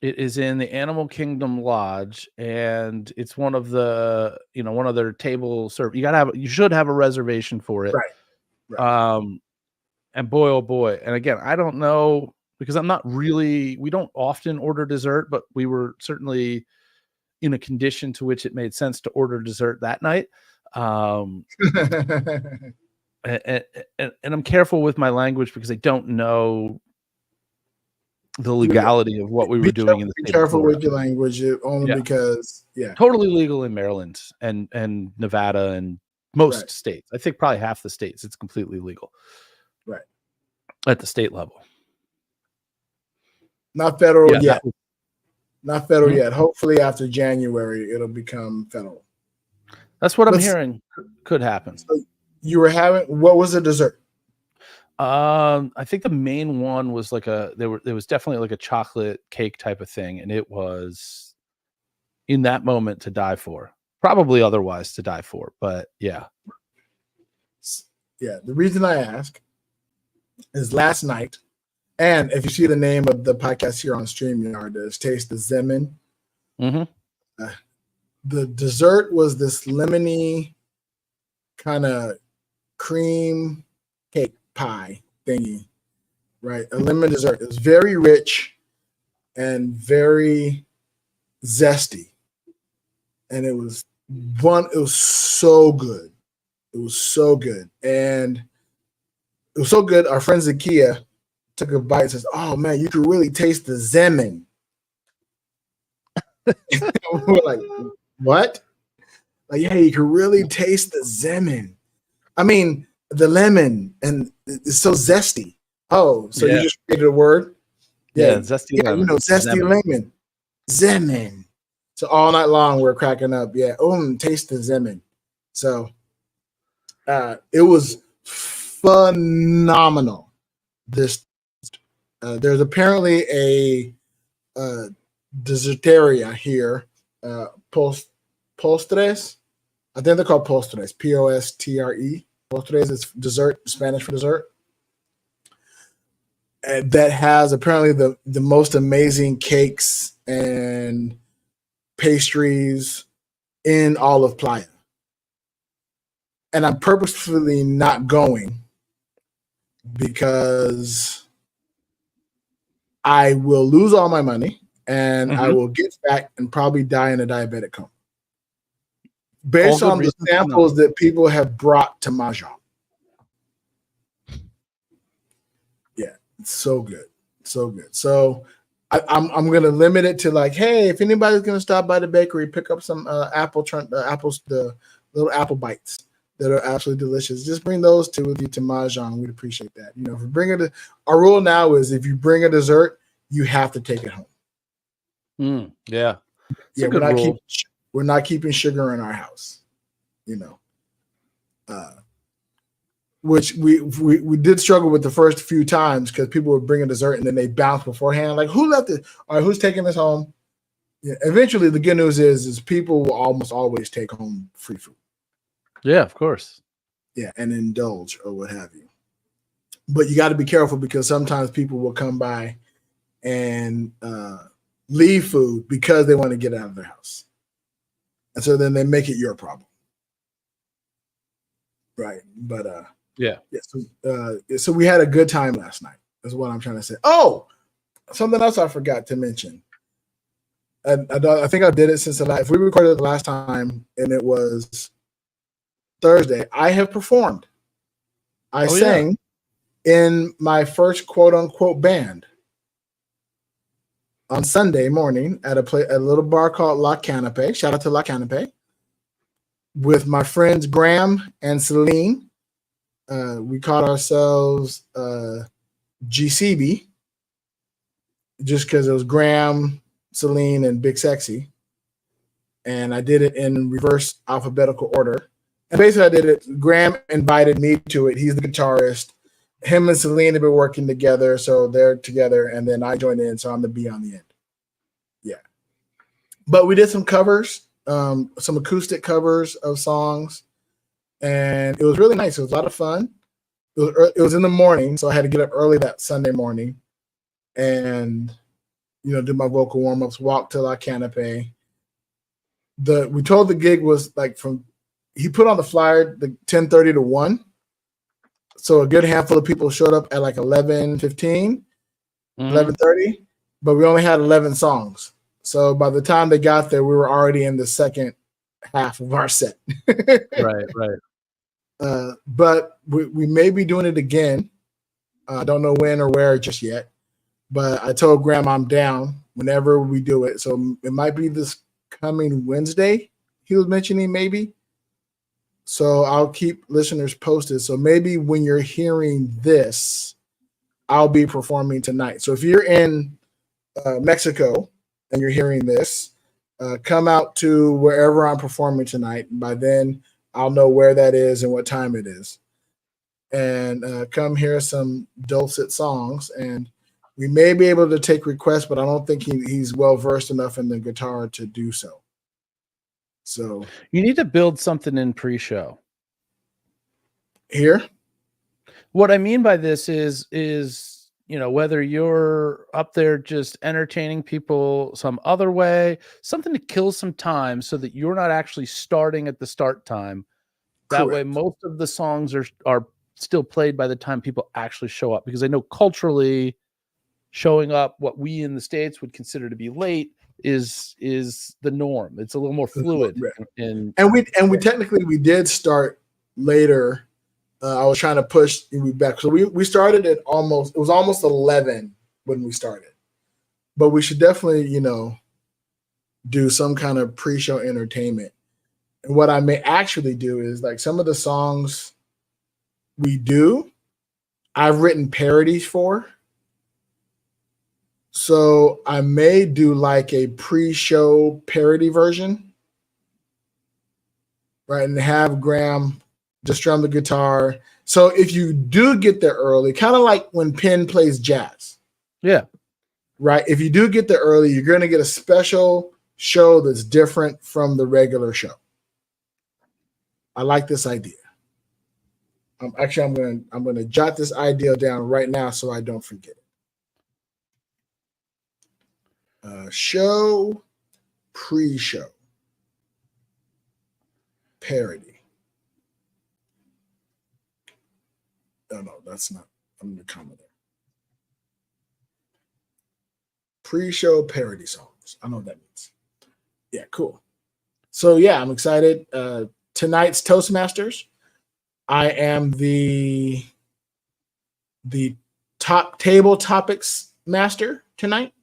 It is in the Animal Kingdom Lodge, and it's one of the, one of their table serve. You should have a reservation for it. Right. And boy, oh boy. And again, I don't know, because we don't often order dessert, but we were certainly in a condition to which it made sense to order dessert that night. And I'm careful with my language because I don't know the legality of what we were doing in the state. Be careful with your language, only because totally legal in Maryland and Nevada and most states. I think probably half the states it's completely legal. Right. At the state level. Not federal yet. Not federal yet. Hopefully after January it'll become federal. That's what I'm hearing could happen. So you were having, what was the dessert? I think the main one was there was definitely like a chocolate cake type of thing, and it was in that moment to die for. Probably otherwise to die for, but yeah. Yeah, the reason I ask is last night, and if you see the name of the podcast here on StreamYard, is Taste the Zemon. Mm-hmm. The dessert was this lemony kind of cream cake pie thingy, right? A lemon dessert. It was very rich and very zesty, and it was so good. It was so good, and it was so good. Our friend Zakia took a bite and says, "Oh man, you can really taste the Zemon." We're like, "What?" Like, yeah, you can really taste the Zemon. I mean, the lemon, and it's so zesty. Oh, so you just created a word? Yeah, zesty lemon. You know, zesty lemon. Zemon. So all night long we're cracking up. Yeah, taste the Zemon. So it was phenomenal. This there's apparently a desserteria here, postres. I think they're called postres. Postre. Postres is dessert, Spanish for dessert. And that has apparently the most amazing cakes and pastries in all of Playa. And I'm purposefully not going because I will lose all my money and I will get fat and probably die in a diabetic coma. Based on the samples that people have brought to Mahjong. Yeah, it's so good. So good. So I'm gonna limit it to like, hey, if anybody's gonna stop by the bakery, pick up some the little apple bites that are absolutely delicious. Just bring those two with you to Mahjong. We'd appreciate that. You know, if you bring it, our rule now is if you bring a dessert, you have to take it home. Yeah, yeah. We're not keeping sugar in our house. You know, which we did struggle with the first few times because people would bring a dessert and then they bounce beforehand. Like, who left it? All right, who's taking this home? Yeah, eventually, the good news is people will almost always take home free food. Yeah, of course. Yeah, and indulge or what have you. But you got to be careful because sometimes people will come by and leave food because they want to get out of their house. And so then they make it your problem. Right. But so we had a good time last night, is what I'm trying to say. Oh, something else I forgot to mention. I think I did it since if we recorded it the last time and it was Thursday, I have performed. I sang in my first quote unquote band on Sunday morning at a little bar called La Canape. Shout out to La Canape. With my friends Graham and Celine. We called ourselves GCB just because it was Graham, Celine, and Big Sexy. And I did it in reverse alphabetical order. And basically I did it. Graham invited me to it. He's the guitarist. Him and Celine have been working together, so they're together. And then I joined in, so I'm the B on the end. Yeah. But we did some covers, some acoustic covers of songs. And it was really nice. It was a lot of fun. It was in the morning, so I had to get up early that Sunday morning and, do my vocal warm-ups, walk to La Canape. We told the gig was like he put on the flyer the 10:30 to 1. So a good handful of people showed up at like 11:15, 11:30, but we only had 11 songs. So by the time they got there, we were already in the second half of our set. Right. But we may be doing it again. I don't know when or where just yet. But I told Graham I'm down whenever we do it. So it might be this coming Wednesday, he was mentioning maybe. So I'll keep listeners posted. So maybe when you're hearing this, I'll be performing tonight. So if you're in Mexico and you're hearing this, come out to wherever I'm performing tonight. By then, I'll know where that is and what time it is. And come hear some dulcet songs. And we may be able to take requests, but I don't think he's well-versed enough in the guitar to do so. So you need to build something in pre-show. Here? What I mean by this is whether you're up there just entertaining people some other way, something to kill some time so that you're not actually starting at the start time. That way, Correct. most of the songs are still played by the time people actually show up, because I know culturally showing up what we in the States would consider to be late is the norm. It's a little more fluid. And we technically did start later. I was trying to push back. So we started at it was almost 11 when we started. But we should definitely, do some kind of pre-show entertainment. And what I may actually do is, like, some of the songs we do, I've written parodies for. So I may do like a pre-show parody version, right? And have Graham just strum the guitar. So if you do get there early, kind of like when Penn plays jazz. Yeah. Right. If you do get there early, you're going to get a special show that's different from the regular show. I like this idea. I'm going to jot this idea down right now so I don't forget it. Show, pre-show, parody. No, that's not. I'm going to comment there. Pre-show parody songs. I know what that means. Yeah, cool. So yeah, I'm excited. Tonight's Toastmasters. I am the top table topics master tonight.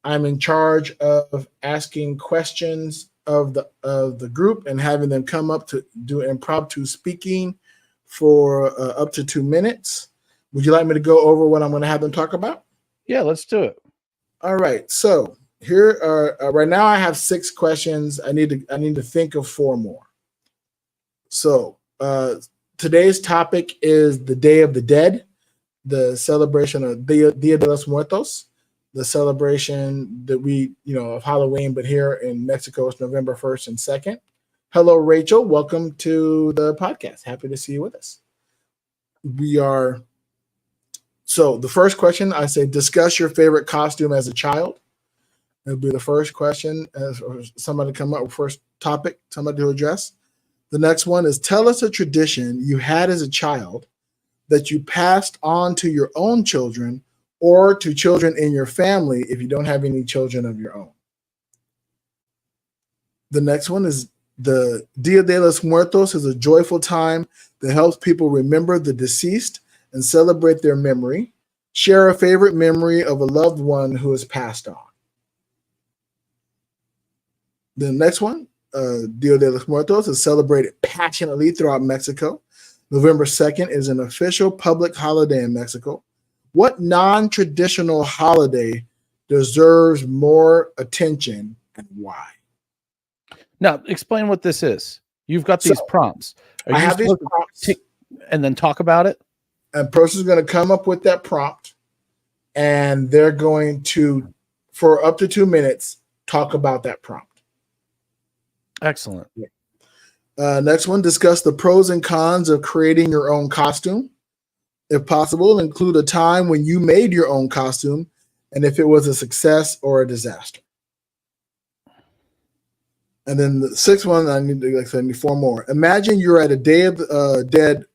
I'm in charge of asking questions of the group and having them come up to do impromptu speaking for up to 2 minutes. Would you like me to go over what I'm going to have them talk about? Yeah, let's do it. All right. So here are right now I have 6 questions. I need to think of 4 more. So today's topic is the Day of the Dead, the celebration of Dia de los Muertos, the celebration that we, of Halloween, but here in Mexico it's November 1st and 2nd. Hello, Rachel. Welcome to the podcast. Happy to see you with us. So the first question, I say, discuss your favorite costume as a child. It'll be the first question, or somebody come up with first topic, somebody to address. The next one is, tell us a tradition you had as a child that you passed on to your own children or to children in your family if you don't have any children of your own. The next one is, the Dia de los Muertos is a joyful time that helps people remember the deceased and celebrate their memory. Share a favorite memory of a loved one who has passed on. The next one, Dia de los Muertos is celebrated passionately throughout Mexico. November 2nd is an official public holiday in Mexico. What non-traditional holiday deserves more attention and why? Now, explain what this is. You've got these prompts. I have these prompts. And then talk about it? A person's going to come up with that prompt, and they're going to, for up to 2 minutes, talk about that prompt. Excellent. Next one, discuss the pros and cons of creating your own costume. If possible, include a time when you made your own costume and if it was a success or a disaster. And then the 6th one, I need 4 more. Imagine you're at a Day of the Dead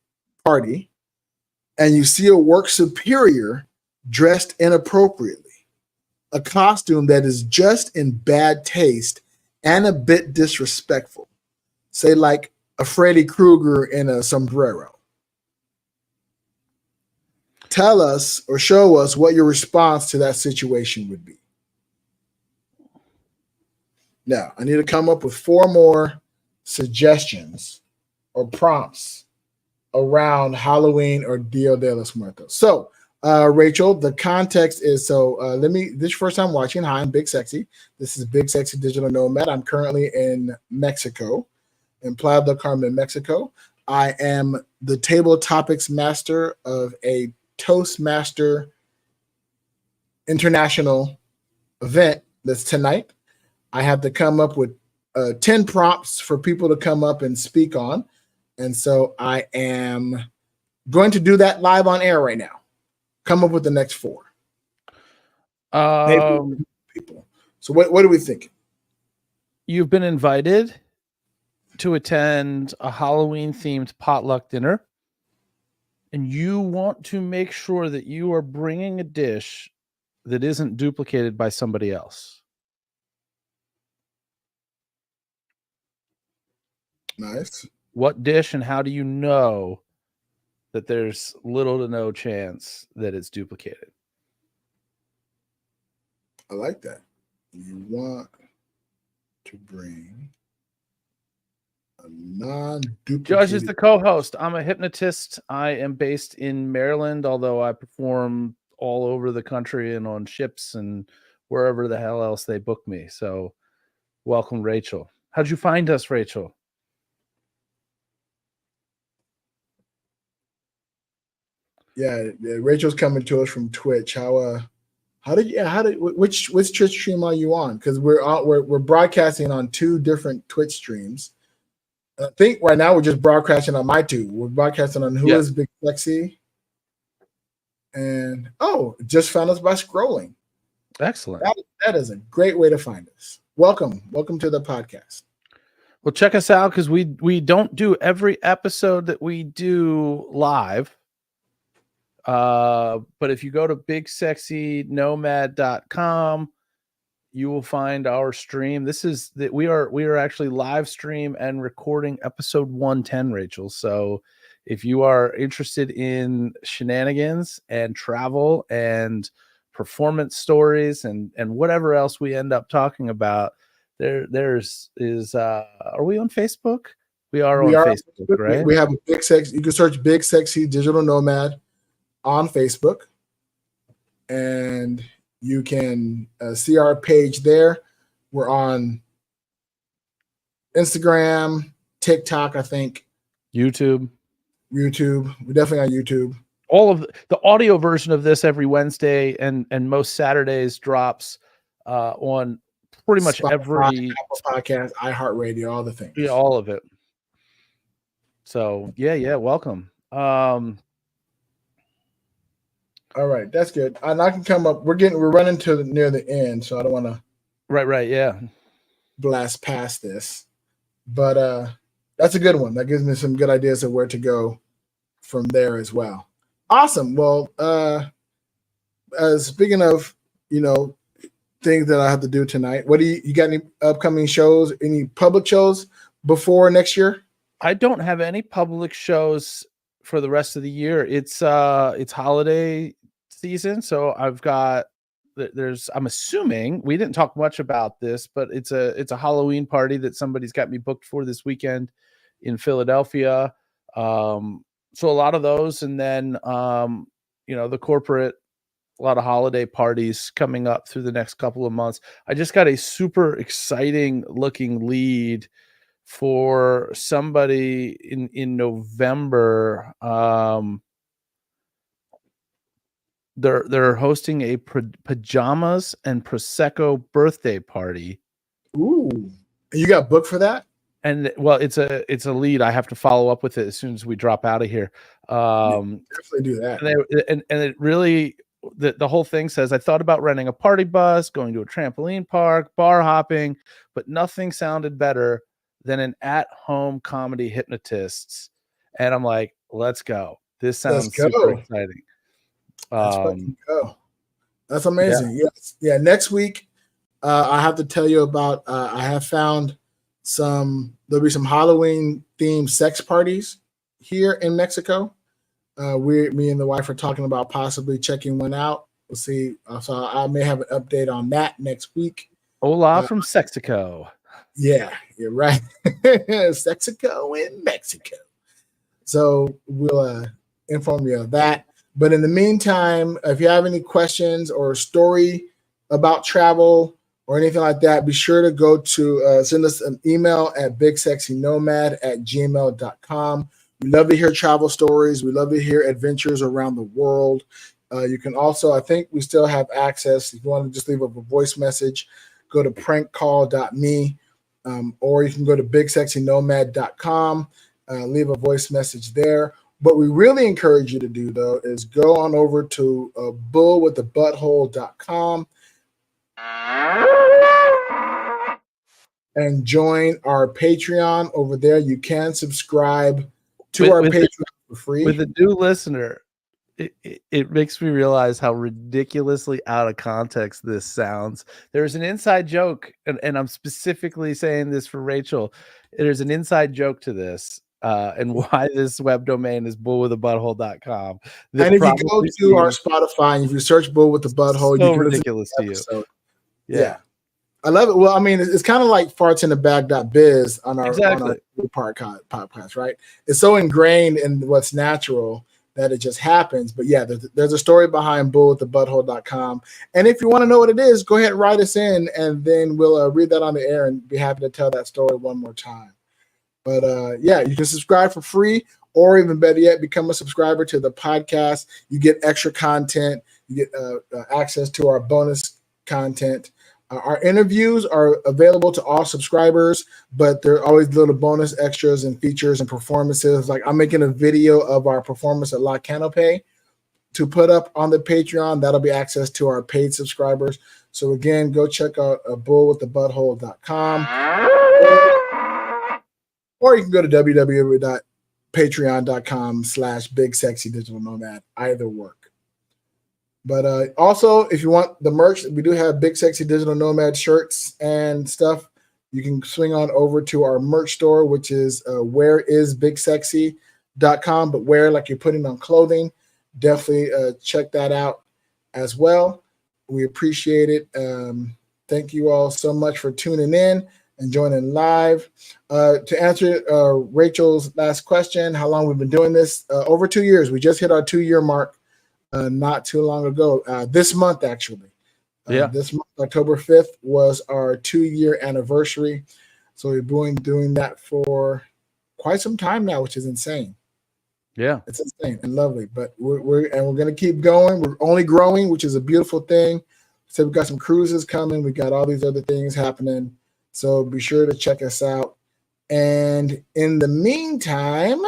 party and you see a work superior dressed inappropriately, a costume that is just in bad taste and a bit disrespectful. Say like a Freddy Krueger in a sombrero. Tell us or show us what your response to that situation would be. Now, I need to come up with 4 more suggestions or prompts around Halloween or Dia de los Muertos. So, Rachel, the context is, this first time watching. Hi, I'm Big Sexy. This is Big Sexy Digital Nomad. I'm currently in Mexico, in Playa del Carmen, Mexico. I am the table topics master of a Toastmaster international event that's tonight. I have to come up with 10 prompts for people to come up and speak on. And so I am going to do that live on air right now. Come up with the next 4. Um, People. So what do we think? You've been invited to attend a Halloween themed potluck dinner, and you want to make sure that you are bringing a dish that isn't duplicated by somebody else. Nice. What dish, and how do you know that there's little to no chance that it's duplicated? I like that. You want to bring a non-duplicated. Judge is the co-host. I'm a hypnotist. I am based in Maryland, although I perform all over the country and on ships and wherever the hell else they book me. So welcome, Rachel. How'd you find us, Rachel? Yeah, Rachel's coming to us from Twitch. Which Twitch stream are you on? Because we're broadcasting on 2 different Twitch streams. I think right now we're just broadcasting on my 2. We're broadcasting on Who is Big Sexy, and just found us by scrolling. Excellent. That is a great way to find us. Welcome to the podcast. Well, check us out, because we don't do every episode that we do live. But if you go to bigsexynomad.com, you will find our stream. We are actually live stream and recording episode 110, Rachel. So if you are interested in shenanigans and travel and performance stories and whatever else we end up talking about, are we on Facebook? We are on Facebook, right? We have a Big Sexy. You can search Big Sexy Digital Nomad on Facebook, and you can see our page there. We're on Instagram, TikTok, I think. YouTube. We're definitely on YouTube. All of the audio version of this every Wednesday and most Saturdays drops on pretty much Spotify, every Apple Podcast, iHeartRadio, all the things. Yeah, all of it. So yeah, welcome. All right, that's good. And I can come up. We're running to near the end, so I don't want to. Right, yeah. Blast past this, but that's a good one. That gives me some good ideas of where to go from there as well. Awesome. Well, speaking of things that I have to do tonight, what do you got? Any upcoming shows? Any public shows before next year? I don't have any public shows for the rest of the year. It's holiday season, so I've got I'm assuming, we didn't talk much about this, but it's a Halloween party that somebody's got me booked for this weekend in Philadelphia. So a lot of those, and then the corporate, a lot of holiday parties coming up through the next couple of months. I just got a super exciting looking lead for somebody in November. They're hosting a pajamas and prosecco birthday party. Ooh, you got booked for that? And well, it's a lead. I have to follow up with it as soon as we drop out of here. Definitely do that. And it really, the whole thing says, I thought about renting a party bus, going to a trampoline park, bar hopping, but nothing sounded better than an at-home comedy hypnotist. And I'm like, let's go. This sounds super exciting. That's amazing. Yeah. Next week, I have to tell you about. I have found there'll be some Halloween themed sex parties here in Mexico. Me and the wife are talking about possibly checking one out. We'll see. So I may have an update on that next week. Hola from Sexico. Yeah, you're right. Sexico in Mexico. So we'll inform you of that. But in the meantime, if you have any questions or a story about travel or anything like that, be sure to go to send us an email at bigsexynomad@gmail.com. We love to hear travel stories. We love to hear adventures around the world. You can also, I think we still have access. If you want to just leave a voice message, go to prankcall.me, or you can go to bigsexynomad.com, leave a voice message there. What we really encourage you to do, though, is go on over to bullwiththebutthole.com and join our Patreon over there. You can subscribe to our Patreon for free. With a new listener, it makes me realize how ridiculously out of context this sounds. There's an inside joke, and I'm specifically saying this for Rachel. There's an inside joke to this, and why this web domain is bullwiththebutthole.com. And if you go to our Spotify and if you search Bull with the Butthole, you can ridiculous to you. Yeah. I love it. Well, I mean, it's kind of like fartsinthebag.biz on our podcast, right? It's so ingrained in what's natural that it just happens. But yeah, there's a story behind bullwiththebutthole.com. And if you want to know what it is, go ahead and write us in, and then we'll read that on the air and be happy to tell that story one more time. But yeah, you can subscribe for free, or even better yet, become a subscriber to the podcast. You get extra content. You get access to our bonus content. Our interviews are available to all subscribers, but there are always little bonus extras and features and performances. Like I'm making a video of our performance at La Canope to put up on the Patreon. That'll be access to our paid subscribers. So again, go check out bullwiththebutthole.com, or you can go to www.patreon.com/bigsexydigitalnomad. Either work. But also, if you want the merch, we do have Big Sexy Digital Nomad shirts and stuff. You can swing on over to our merch store, which is whereisbigsexy.com. But where, like you're putting on clothing, definitely check that out as well. We appreciate it. Thank you all so much for tuning in and joining live. To answer Rachel's last question, how long we've been doing this? Over 2 years. We just hit our 2-year mark. Not too long ago, this month actually. This month, October 5th, was our 2-year anniversary. So we've been doing that for quite some time now, which is insane. Yeah, it's insane and lovely. But we're going to keep going. We're only growing, which is a beautiful thing. So we've got some cruises coming. We got all these other things happening. So be sure to check us out. And in the meantime,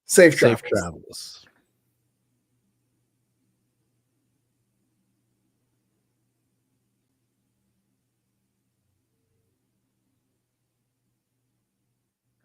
safe travels.